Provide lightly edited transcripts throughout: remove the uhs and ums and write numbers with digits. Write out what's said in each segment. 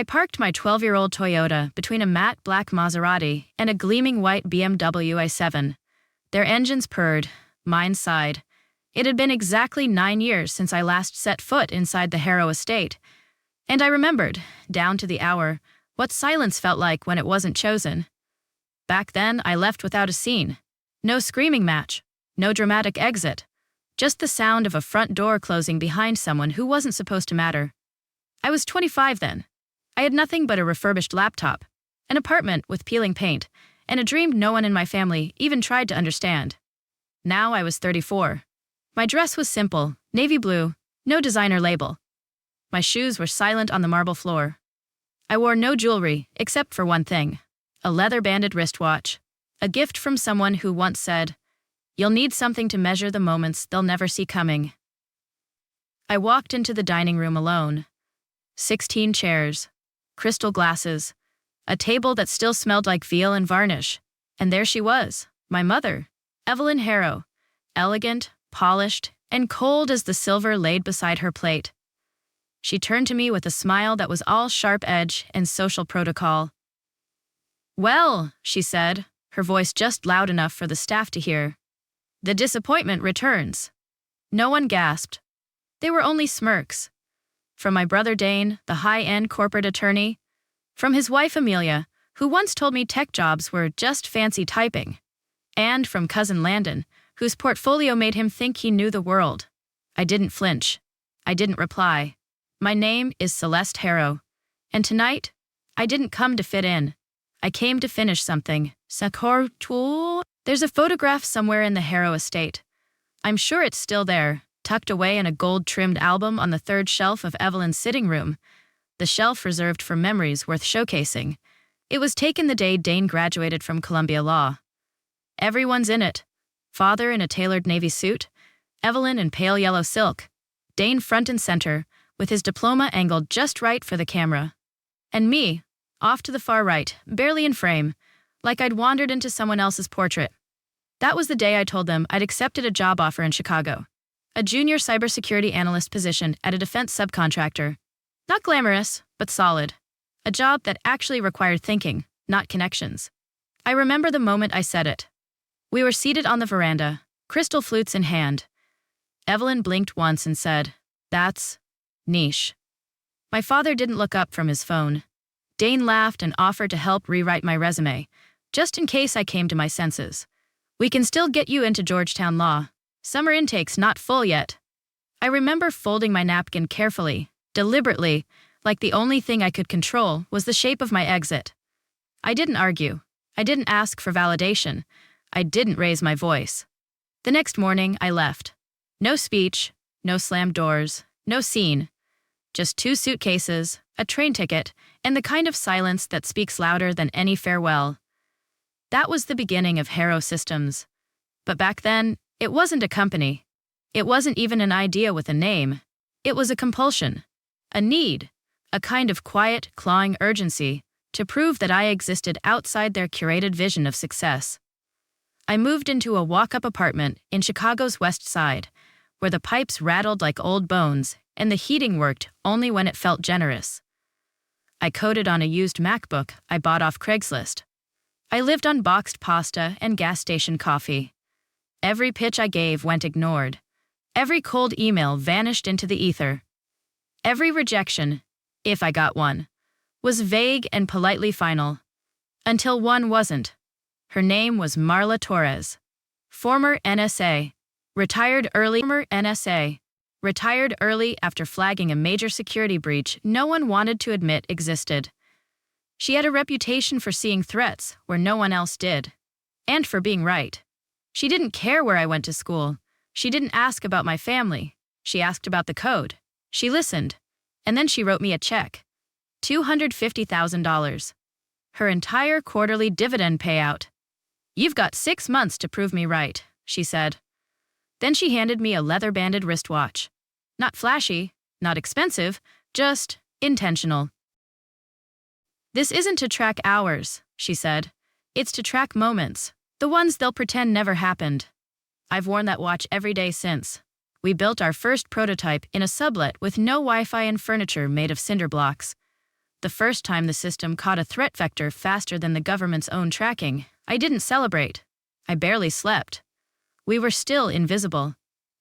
I parked my 12-year-old Toyota between a matte black Maserati and a gleaming white BMW i7. Their engines purred, mine sighed. It had been exactly 9 years since I last set foot inside the Harrow estate, and I remembered, down to the hour, what silence felt like when it wasn't chosen. Back then, I left without a scene. No screaming match, no dramatic exit, just the sound of a front door closing behind someone who wasn't supposed to matter. I was 25 then. I had nothing but a refurbished laptop, an apartment with peeling paint, and a dream no one in my family even tried to understand. Now I was 34. My dress was simple, navy blue, no designer label. My shoes were silent on the marble floor. I wore no jewelry, except for one thing, a leather-banded wristwatch, a gift from someone who once said, "You'll need something to measure the moments they'll never see coming." I walked into the dining room alone. 16 chairs, crystal glasses, a table that still smelled like veal and varnish, and there she was, my mother, Evelyn Harrow, elegant, polished, and cold as the silver laid beside her plate. She turned to me with a smile that was all sharp edge and social protocol. "Well," she said, her voice just loud enough for the staff to hear, "the disappointment returns." No one gasped. They were only smirks. From my brother Dane, the high-end corporate attorney, from his wife Amelia, who once told me tech jobs were just fancy typing, and from cousin Landon, whose portfolio made him think he knew the world. I didn't flinch. I didn't reply. My name is Celeste Harrow, and tonight, I didn't come to fit in. I came to finish something. There's a photograph somewhere in the Harrow estate. I'm sure it's still there, tucked away in a gold-trimmed album on the third shelf of Evelyn's sitting room, the shelf reserved for memories worth showcasing. It was taken the day Dane graduated from Columbia Law. Everyone's in it. Father in a tailored navy suit, Evelyn in pale yellow silk, Dane front and center, with his diploma angled just right for the camera. And me, off to the far right, barely in frame, like I'd wandered into someone else's portrait. That was the day I told them I'd accepted a job offer in Chicago. A junior cybersecurity analyst position at a defense subcontractor. Not glamorous, but solid. A job that actually required thinking, not connections. I remember the moment I said it. We were seated on the veranda, crystal flutes in hand. Evelyn blinked once and said, "That's niche." My father didn't look up from his phone. Dane laughed and offered to help rewrite my resume, just in case I came to my senses. "We can still get you into Georgetown Law. Summer intake's not full yet." I remember folding my napkin carefully, deliberately, like the only thing I could control was the shape of my exit. I didn't argue. I didn't ask for validation. I didn't raise my voice. The next morning, I left. No speech, no slammed doors, no scene. Just 2 suitcases, a train ticket, and the kind of silence that speaks louder than any farewell. That was the beginning of Harrow Systems. But back then, it wasn't a company. It wasn't even an idea with a name. It was a compulsion, a need, a kind of quiet, clawing urgency to prove that I existed outside their curated vision of success. I moved into a walk-up apartment in Chicago's West Side, where the pipes rattled like old bones and the heating worked only when it felt generous. I coded on a used MacBook I bought off Craigslist. I lived on boxed pasta and gas station coffee. Every pitch I gave went ignored. Every cold email vanished into the ether. Every rejection, if I got one, was vague and politely final. Until one wasn't. Her name was Marla Torres. Former NSA. Retired early after flagging a major security breach no one wanted to admit existed. She had a reputation for seeing threats where no one else did. And for being right. She didn't care where I went to school. She didn't ask about my family. She asked about the code. She listened. And then she wrote me a check. $250,000. Her entire quarterly dividend payout. "You've got 6 months to prove me right," she said. Then she handed me a leather-banded wristwatch. Not flashy, not expensive, just intentional. "This isn't to track hours," she said. "It's to track moments, the ones they'll pretend never happened." I've worn that watch every day since. We built our first prototype in a sublet with no Wi-Fi and furniture made of cinder blocks. The first time the system caught a threat vector faster than the government's own tracking, I didn't celebrate. I barely slept. We were still invisible.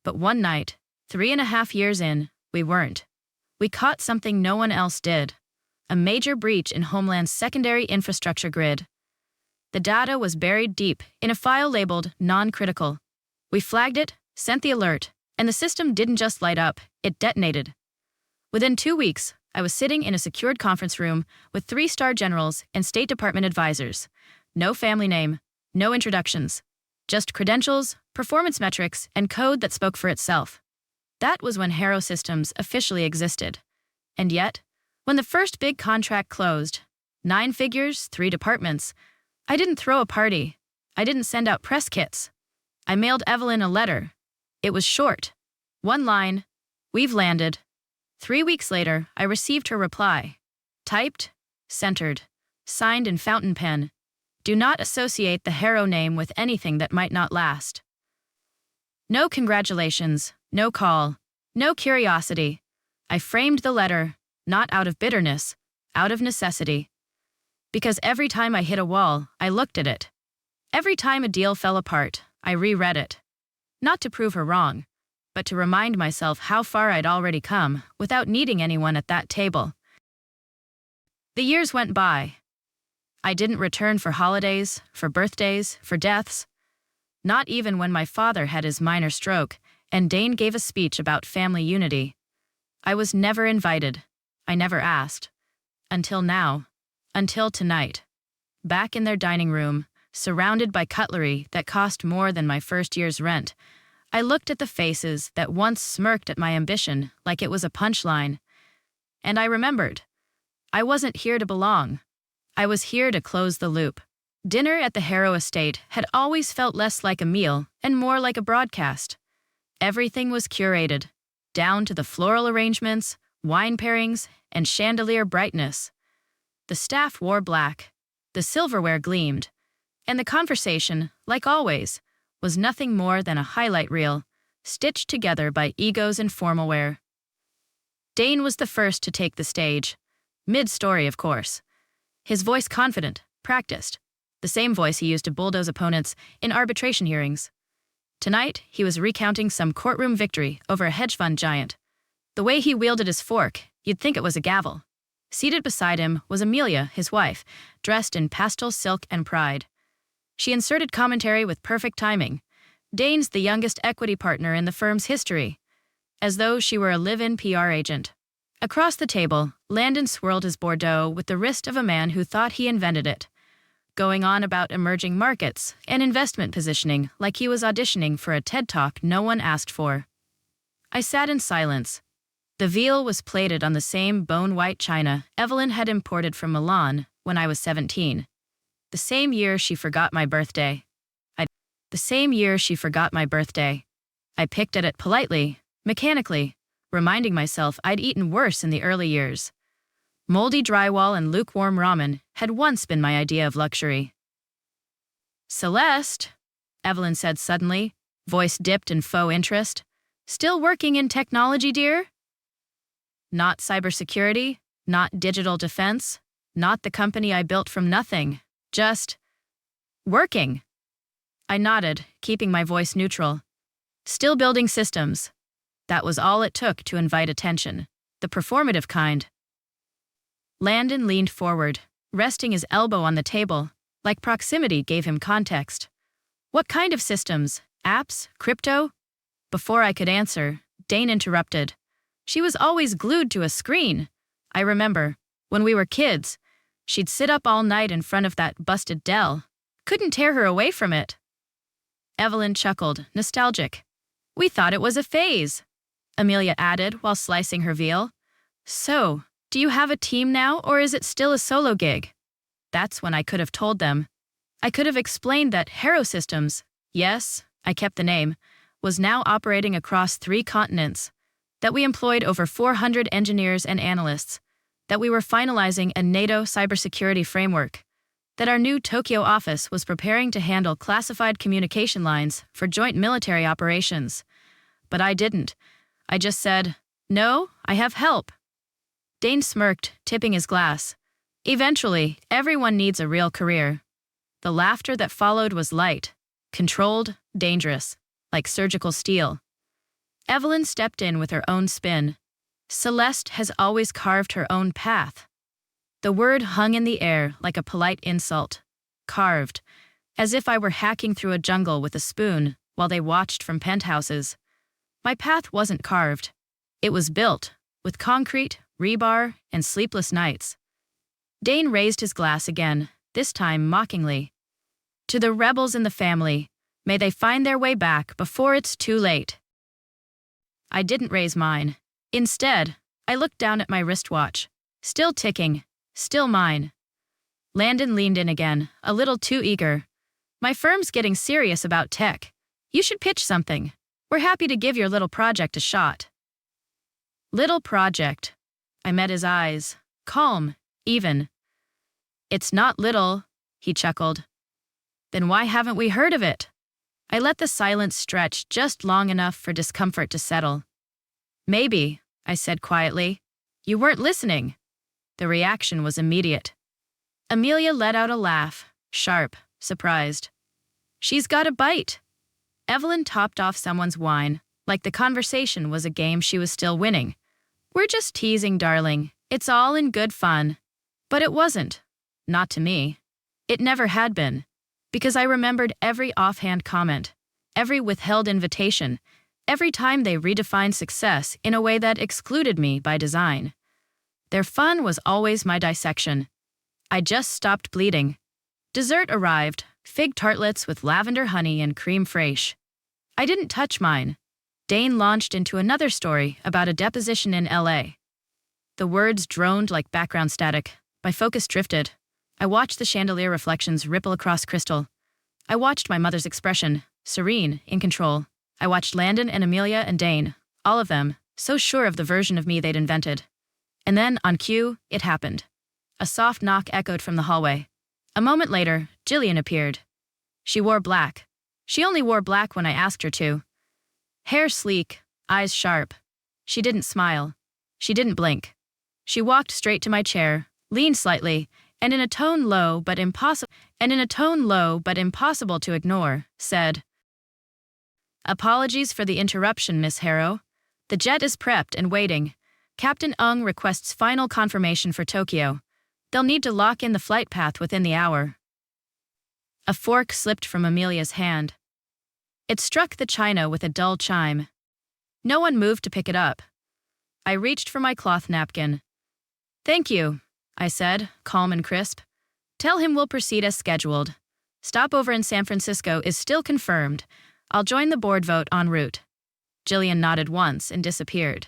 But one night, 3.5 years in, we weren't. We caught something no one else did. A major breach in Homeland's secondary infrastructure grid. The data was buried deep in a file labeled non-critical. We flagged it, sent the alert, and the system didn't just light up, it detonated. Within 2 weeks, I was sitting in a secured conference room with 3-star generals and State Department advisors. No family name, no introductions. Just credentials, performance metrics, and code that spoke for itself. That was when Harrow Systems officially existed. And yet, when the first big contract closed, 9 figures, 3 departments, I didn't throw a party. I didn't send out press kits. I mailed Evelyn a letter. It was short. 1 line, "We've landed." 3 weeks later, I received her reply. Typed, centered, signed in fountain pen. Do not associate the Harrow name with anything that might not last. No congratulations, no call, no curiosity. I framed the letter, not out of bitterness, out of necessity. Because every time I hit a wall, I looked at it. Every time a deal fell apart, I reread it. Not to prove her wrong, but to remind myself how far I'd already come without needing anyone at that table. The years went by. I didn't return for holidays, for birthdays, for deaths. Not even when my father had his minor stroke and Dane gave a speech about family unity. I was never invited. I never asked. Until now. Until tonight. Back in their dining room, surrounded by cutlery that cost more than my first year's rent, I looked at the faces that once smirked at my ambition like it was a punchline. And I remembered. I wasn't here to belong. I was here to close the loop. Dinner at the Harrow estate had always felt less like a meal and more like a broadcast. Everything was curated, down to the floral arrangements, wine pairings, and chandelier brightness. The staff wore black, the silverware gleamed, and the conversation, like always, was nothing more than a highlight reel, stitched together by egos and formalware. Dane was the first to take the stage, mid-story of course. His voice confident, practiced, the same voice he used to bulldoze opponents in arbitration hearings. Tonight, he was recounting some courtroom victory over a hedge fund giant. The way he wielded his fork, you'd think it was a gavel. Seated beside him was Amelia, his wife, dressed in pastel silk and pride. She inserted commentary with perfect timing. Dane's the youngest equity partner in the firm's history, as though she were a live-in PR agent. Across the table, Landon swirled his Bordeaux with the wrist of a man who thought he invented it, going on about emerging markets and investment positioning like he was auditioning for a TED Talk no one asked for. I sat in silence. The veal was plated on the same bone-white china Evelyn had imported from Milan when I was 17. The same year she forgot my birthday. I picked at it politely, mechanically, reminding myself I'd eaten worse in the early years. Moldy drywall and lukewarm ramen had once been my idea of luxury. "Celeste," Evelyn said suddenly, voice dipped in faux interest. "Still working in technology, dear?" Not cybersecurity, not digital defense, not the company I built from nothing, just working. I nodded, keeping my voice neutral. Still building systems. That was all it took to invite attention, the performative kind. Landon leaned forward, resting his elbow on the table, like proximity gave him context. "What kind of systems? Apps? Crypto?" Before I could answer, Dane interrupted. "She was always glued to a screen. I remember, when we were kids, she'd sit up all night in front of that busted Dell. Couldn't tear her away from it." Evelyn chuckled, nostalgic. "We thought it was a phase," Amelia added while slicing her veal. "So, do you have a team now, or is it still a solo gig?" That's when I could have told them. I could have explained that Harrow Systems, yes, I kept the name, was now operating across 3 continents, that we employed over 400 engineers and analysts, that we were finalizing a NATO cybersecurity framework, that our new Tokyo office was preparing to handle classified communication lines for joint military operations. But I didn't. I just said, "No, I have help." Dane smirked, tipping his glass. Eventually, everyone needs a real career. The laughter that followed was light, controlled, dangerous, like surgical steel. Evelyn stepped in with her own spin. Celeste has always carved her own path. The word hung in the air like a polite insult. Carved, as if I were hacking through a jungle with a spoon while they watched from penthouses. My path wasn't carved. It was built, with concrete, rebar, and sleepless nights. Dane raised his glass again, this time mockingly. To the rebels in the family, may they find their way back before it's too late. I didn't raise mine. Instead, I looked down at my wristwatch. Still ticking, still mine. Landon leaned in again, a little too eager. My firm's getting serious about tech. You should pitch something. We're happy to give your little project a shot. Little project. I met his eyes, calm, even. It's not little, he chuckled. Then why haven't we heard of it? I let the silence stretch just long enough for discomfort to settle. Maybe, I said quietly. You weren't listening. The reaction was immediate. Amelia let out a laugh, sharp, surprised. She's got a bite. Evelyn topped off someone's wine, like the conversation was a game she was still winning. We're just teasing, darling. It's all in good fun. But it wasn't. Not to me. It never had been. Because I remembered every offhand comment, every withheld invitation, every time they redefined success in a way that excluded me by design. Their fun was always my dissection. I just stopped bleeding. Dessert arrived, fig tartlets with lavender honey and creme fraiche. I didn't touch mine. Dane launched into another story about a deposition in LA. The words droned like background static. My focus drifted. I watched the chandelier reflections ripple across crystal. I watched my mother's expression, serene, in control. I watched Landon and Amelia and Dane, all of them, so sure of the version of me they'd invented. And then, on cue, it happened. A soft knock echoed from the hallway. A moment later, Jillian appeared. She wore black. She only wore black when I asked her to. Hair sleek, eyes sharp. She didn't smile. She didn't blink. She walked straight to my chair, leaned slightly, and in a tone low but impossible to ignore, said, "Apologies for the interruption, Miss Harrow. The jet is prepped and waiting. Captain Ung requests final confirmation for Tokyo. They'll need to lock in the flight path within the hour." A fork slipped from Amelia's hand. It struck the china with a dull chime. No one moved to pick it up. I reached for my cloth napkin. "Thank you," I said, calm and crisp. "Tell him we'll proceed as scheduled. Stopover in San Francisco is still confirmed. I'll join the board vote en route." Jillian nodded once and disappeared.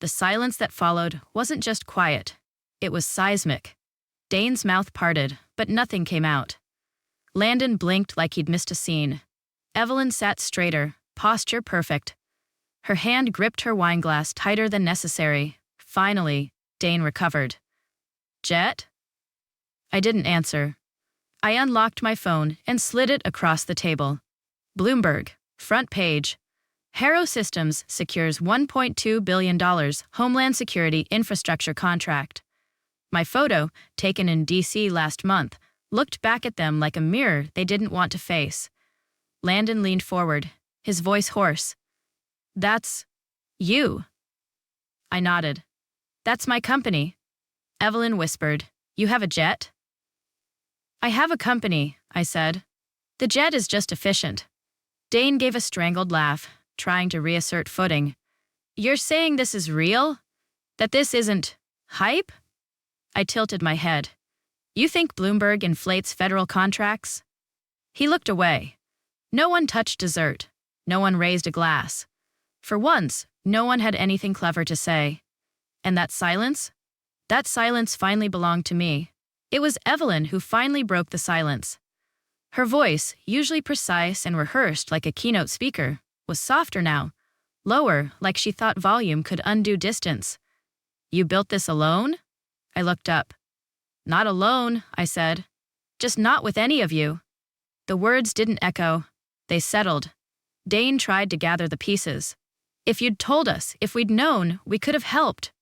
The silence that followed wasn't just quiet. It was seismic. Dane's mouth parted, but nothing came out. Landon blinked like he'd missed a scene. Evelyn sat straighter, posture perfect. Her hand gripped her wineglass tighter than necessary. Finally, Dane recovered. "Jet?" I didn't answer. I unlocked my phone and slid it across the table. Bloomberg, front page. Harrow Systems secures $1.2 billion Homeland Security infrastructure contract. My photo, taken in D.C. last month, looked back at them like a mirror they didn't want to face. Landon leaned forward, his voice hoarse. "That's you." I nodded. "That's my company." Evelyn whispered, "You have a jet?" "I have a company," I said. "The jet is just efficient." Dane gave a strangled laugh, trying to reassert footing. "You're saying this is real? That this isn't hype?" I tilted my head. "You think Bloomberg inflates federal contracts?" He looked away. No one touched dessert. No one raised a glass. For once, no one had anything clever to say. And that silence? That silence finally belonged to me. It was Evelyn who finally broke the silence. Her voice, usually precise and rehearsed like a keynote speaker, was softer now, lower, like she thought volume could undo distance. "You built this alone?" I looked up. "Not alone," I said. "Just not with any of you." The words didn't echo. They settled. Dane tried to gather the pieces. "If you'd told us, if we'd known, we could have helped.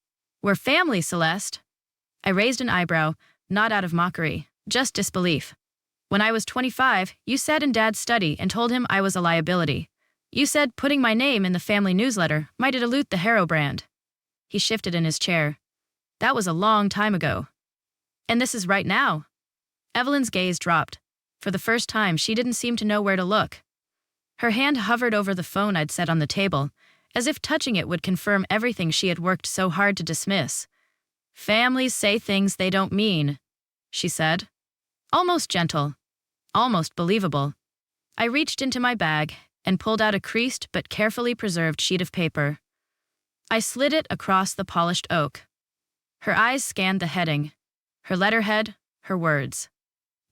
We're family, Celeste." I raised an eyebrow, not out of mockery, just disbelief. When I was 25, you sat in Dad's study and told him I was a liability. You said putting my name in the family newsletter might dilute the Harrow brand. He shifted in his chair. That was a long time ago. And this is right now. Evelyn's gaze dropped. For the first time, she didn't seem to know where to look. Her hand hovered over the phone I'd set on the table, as if touching it would confirm everything she had worked so hard to dismiss. Families say things they don't mean, she said. Almost gentle. Almost believable. I reached into my bag and pulled out a creased but carefully preserved sheet of paper. I slid it across the polished oak. Her eyes scanned the heading, her letterhead, her words.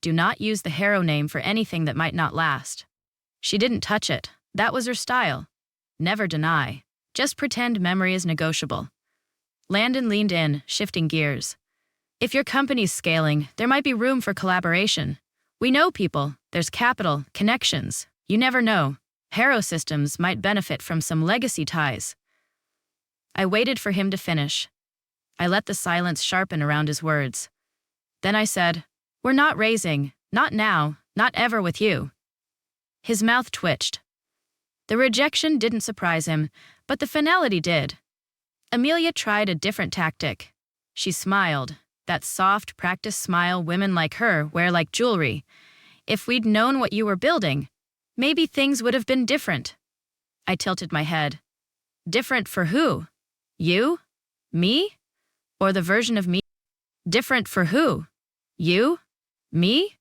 Do not use the Harrow name for anything that might not last. She didn't touch it. That was her style. Never deny. Just pretend memory is negotiable. Landon leaned in, shifting gears. If your company's scaling, there might be room for collaboration. We know people. There's capital, connections. You never know. Harrow Systems might benefit from some legacy ties. I waited for him to finish. I let the silence sharpen around his words. Then I said, We're not raising. Not now. Not ever with you. His mouth twitched. The rejection didn't surprise him, but the finality did. Amelia tried a different tactic. She smiled, that soft, practiced smile women like her wear like jewelry. If we'd known what you were building, maybe things would have been different. I tilted my head. Different for who? You? Me? Or the version of me? Different for who? You? Me?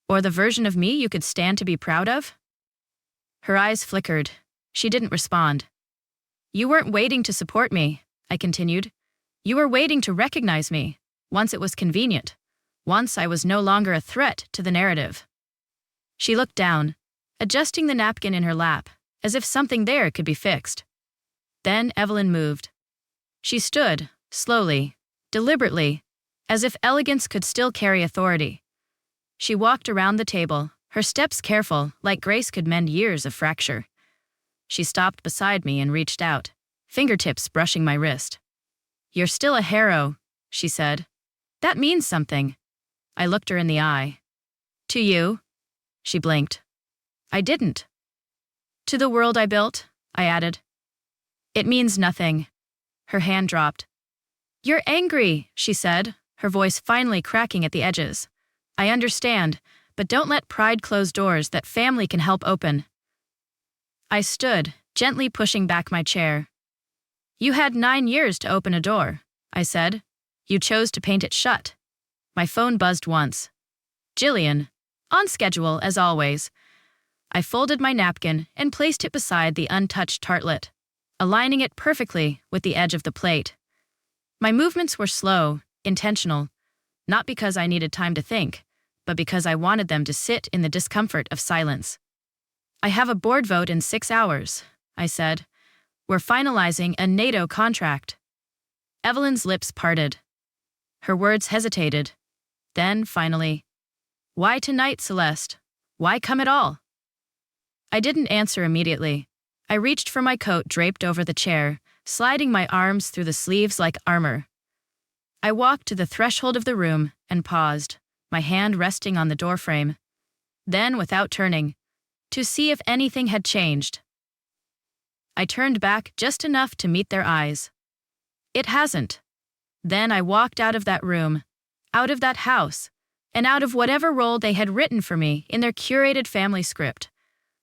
Or the version of me you could stand to be proud of? Her eyes flickered. She didn't respond. You weren't waiting to support me, I continued. You were waiting to recognize me, once it was convenient. Once I was no longer a threat to the narrative. She looked down, adjusting the napkin in her lap, as if something there could be fixed. Then Evelyn moved. She stood, slowly, deliberately, as if elegance could still carry authority. She walked around the table, her steps careful, like grace could mend years of fracture. She stopped beside me and reached out, fingertips brushing my wrist. You're still a Harrow, she said. That means something. I looked her in the eye. To you? She blinked. I didn't. To the world I built, I added. It means nothing. Her hand dropped. You're angry, she said, her voice finally cracking at the edges. I understand, but don't let pride close doors that family can help open. I stood, gently pushing back my chair. You had 9 years to open a door, I said. You chose to paint it shut. My phone buzzed once. Jillian. On schedule, as always. I folded my napkin and placed it beside the untouched tartlet, aligning it perfectly with the edge of the plate. My movements were slow, intentional, not because I needed time to think, but because I wanted them to sit in the discomfort of silence. I have a board vote in 6 hours, I said. We're finalizing a NATO contract. Evelyn's lips parted. Her words hesitated. Then, finally, why tonight, Celeste? Why come at all? I didn't answer immediately. I reached for my coat draped over the chair, sliding my arms through the sleeves like armor. I walked to the threshold of the room and paused, my hand resting on the doorframe. Then, without turning, to see if anything had changed. I turned back just enough to meet their eyes. It hasn't. Then I walked out of that room, out of that house, and out of whatever role they had written for me in their curated family script.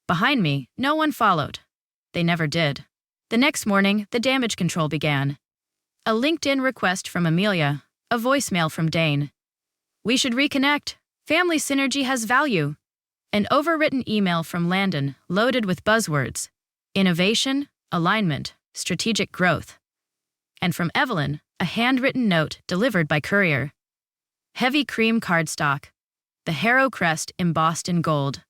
Behind me, no one followed. They never did. The next morning, the damage control began. A LinkedIn request from Amelia, a voicemail from Dane. We should reconnect. Family synergy has value. An overwritten email from Landon, loaded with buzzwords. Innovation, alignment, strategic growth. And from Evelyn, a handwritten note delivered by courier. Heavy cream cardstock. The Harrow crest embossed in gold.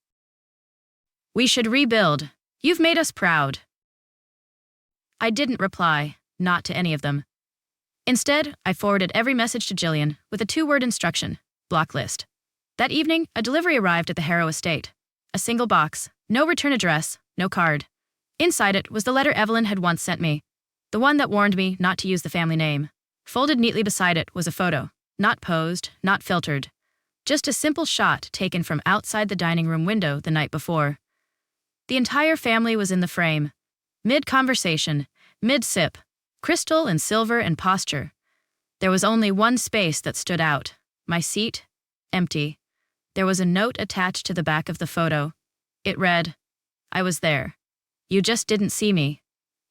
We should rebuild. You've made us proud. I didn't reply, not to any of them. Instead, I forwarded every message to Jillian with a 2-word instruction, block list. That evening, a delivery arrived at the Harrow estate. A single box, no return address, no card. Inside it was the letter Evelyn had once sent me, the one that warned me not to use the family name. Folded neatly beside it was a photo, Not posed, not filtered. Just a simple shot taken from outside the dining room window the night before. The entire family was in the frame. Mid-conversation, mid-sip, crystal and silver and posture. There was only one space that stood out. My seat, empty. There was a note attached to the back of the photo. It read, "I was there. You just didn't see me."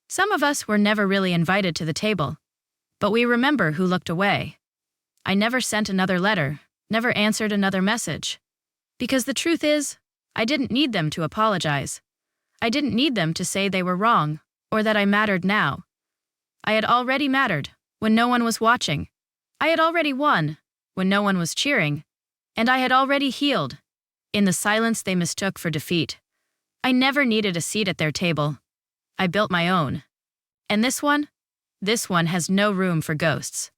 Some of us were never really invited to the table, but we remember who looked away. I never sent another letter, never answered another message. Because the truth is, I didn't need them to apologize. I didn't need them to say they were wrong, or that I mattered now. I had already mattered, when no one was watching. I had already won, when no one was cheering. And I had already healed, in the silence they mistook for defeat. I never needed a seat at their table. I built my own. And this one has no room for ghosts.